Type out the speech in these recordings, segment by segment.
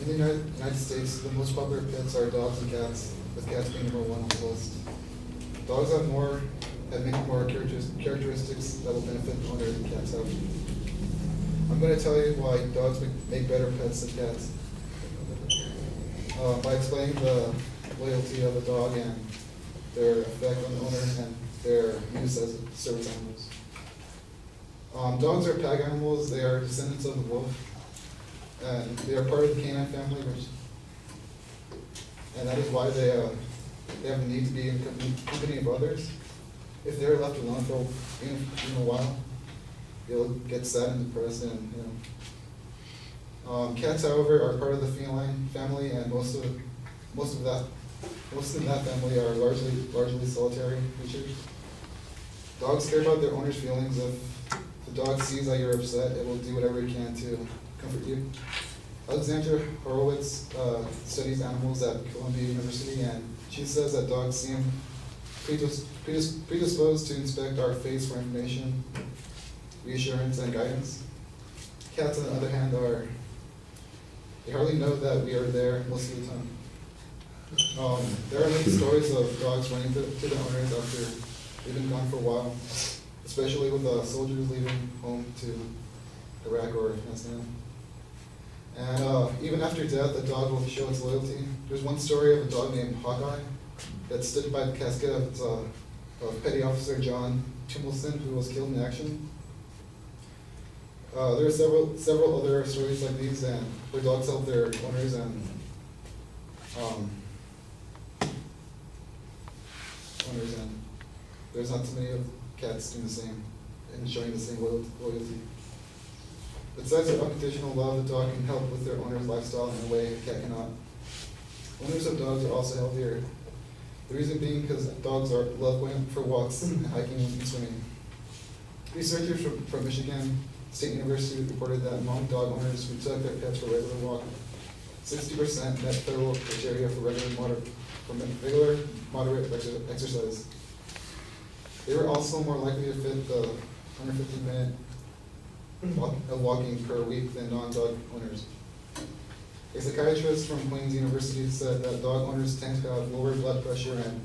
In the United States, the most popular pets are dogs and cats, with cats being number one on the list. Dogs have many more characteristics that will benefit the owner than cats have. I'm going to tell you why dogs make better pets than cats. By explaining the loyalty of a dog and their effect on the owner and their use as service animals. Dogs are pack animals. They are descendants of the wolf, and they are part of the canine family, and that is why they have a need to be in company of others. If they're left alone for even a while, they'll get sad and depressed, and cats, however, are part of the feline family, and most of that family are largely solitary creatures. Dogs care about their owner's feelings. If the dog sees that you're upset, it will do whatever it can to comfort you. Alexandra Horowitz studies animals at Columbia University, and she says that dogs seem predisposed to inspect our face for information, reassurance, and guidance. Cats, on the other hand, they hardly know that we are there most of the time. There are many stories of dogs running to the owners after they've been gone for a while, especially with soldiers leaving home to Iraq or Afghanistan. And even after death, the dog will show its loyalty. There's one story of a dog named Hawkeye that stood by the casket of Petty Officer John Tumilson, who was killed in action. There are several other stories like these, and where dogs help their owners, and there's not too many of cats doing the same and showing the same loyalty. Besides their unconditional love, the dog can help with their owner's lifestyle in a way a cat cannot. Owners of dogs are also healthier. The reason being because dogs love going for walks, and hiking, and swimming. Researchers from Michigan State University reported that among dog owners who took their pets for a regular walk, 60% met federal criteria for regular moderate exercise. They were also more likely to fit the 150-minute walking per week than non-dog owners. A psychiatrist from Queen's University said that dog owners tend to have lower blood pressure and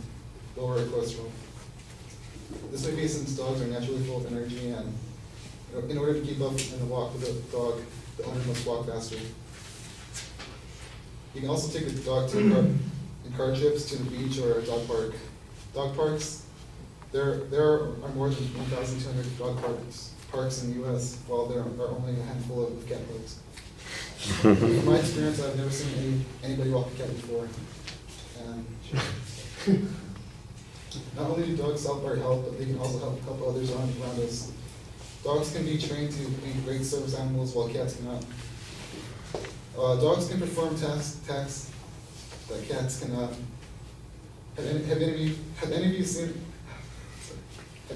lower cholesterol. This may be since dogs are naturally full of energy, and in order to keep up in the walk with the dog, the owner must walk faster. You can also take a dog to car trips to the beach or a dog park. Dog parks, there are more than 1,200 dog parks in the U.S., while there are only a handful of cat parks. In my experience, I've never seen anybody walk a cat before. And not only do dogs help our health, but they can also help others around us. Dogs can be trained to be great service animals, while cats cannot. Dogs can perform tasks that cats cannot. Have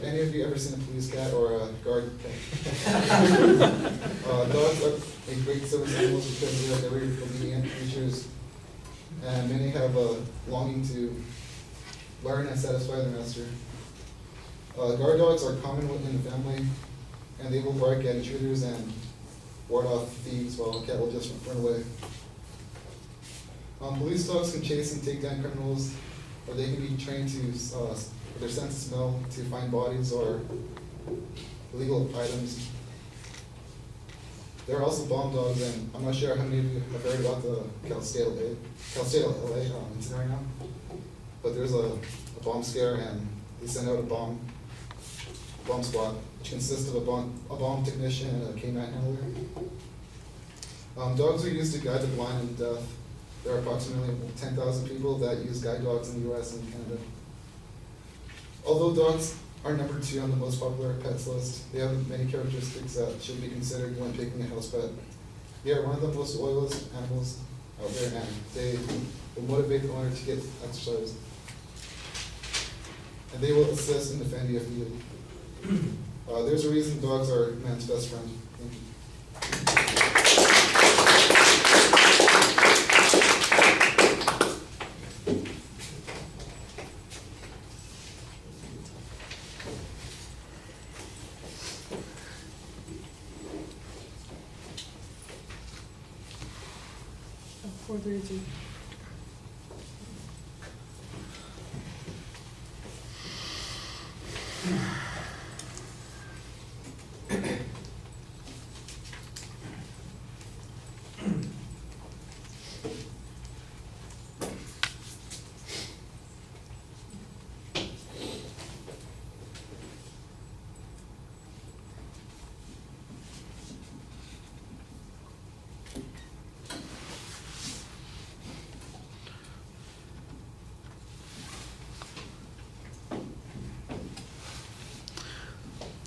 any of you ever seen a police cat or a guard cat? Dogs are great service animals because they are very obedient creatures, and many have a longing to learn and satisfy their master. Guard dogs are common within the family, and they will bark at intruders and ward off thieves, while a cat will just run away. Police dogs can chase and take down criminals, or they can be trained to, with their sense of smell, to find bodies or illegal items. There are also bomb dogs, and I'm not sure how many of you have heard about the Cal State LA incident right now, but there's a bomb scare, and they send out a bomb squad, which consists of a bomb technician and a canine handler. Dogs are used to guide the blind and the deaf. There are approximately 10,000 people that use guide dogs in the U.S. and Canada. Although dogs are number 2 on the most popular pets list, they have many characteristics that should be considered when picking a house pet. They are one of the most loyalist animals out there, and they will motivate the owner to get exercise. And they will assist and defend you if needed. There's a reason dogs are man's best friend. Thank you. 432.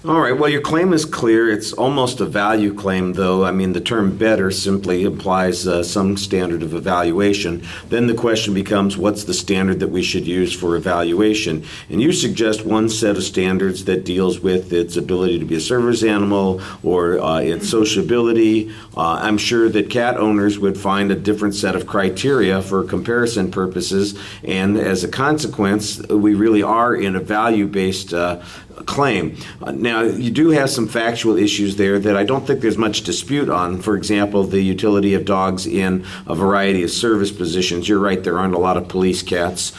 All right, well, your claim is clear. It's almost a value claim, though. I mean, the term better simply implies some standard of evaluation. Then the question becomes, what's the standard that we should use for evaluation? And you suggest one set of standards that deals with its ability to be a service animal or its sociability. I'm sure that cat owners would find a different set of criteria for comparison purposes, and as a consequence, we really are in a value-based claim. Now, you do have some factual issues there that I don't think there's much dispute on. For example, the utility of dogs in a variety of service positions. You're right, there aren't a lot of police cats.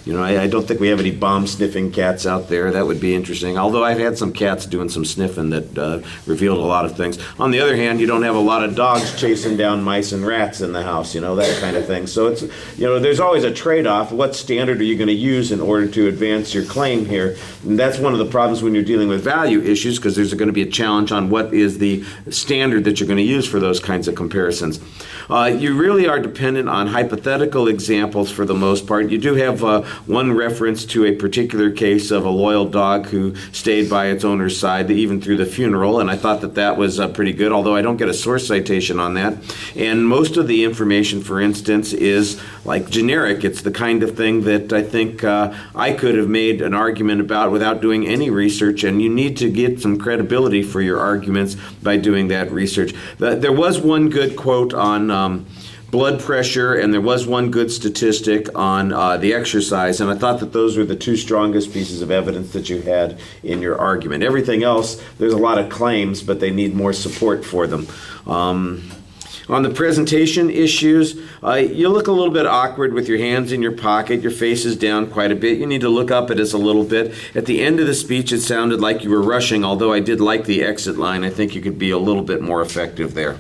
I don't think we have any bomb-sniffing cats out there. That would be interesting. Although I've had some cats doing some sniffing that revealed a lot of things. On the other hand, you don't have a lot of dogs chasing down mice and rats in the house, that kind of thing. So it's, there's always a trade-off. What standard are you going to use in order to advance your claim here? And that's one of the problems when you're dealing with value issues, because there's going to be a challenge on what is the standard that you're going to use for those kinds of comparisons. You really are dependent on hypothetical examples for the most part. You do have one reference to a particular case of a loyal dog who stayed by its owner's side even through the funeral, and I thought that was pretty good, although I don't get a source citation on that. And most of the information, for instance, is like generic. It's the kind of thing that I think I could have made an argument about without doing any research, and you need to get some credibility for your arguments by doing that research. There was one good quote on blood pressure, and there was one good statistic on the exercise, and I thought that those were the two strongest pieces of evidence that you had in your argument. Everything else, there's a lot of claims, but they need more support for them. On the presentation issues, you look a little bit awkward with your hands in your pocket, your face is down quite a bit. You need to look up at us a little bit. At the end of the speech, it sounded like you were rushing, although I did like the exit line. I think you could be a little bit more effective there.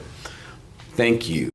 Thank you.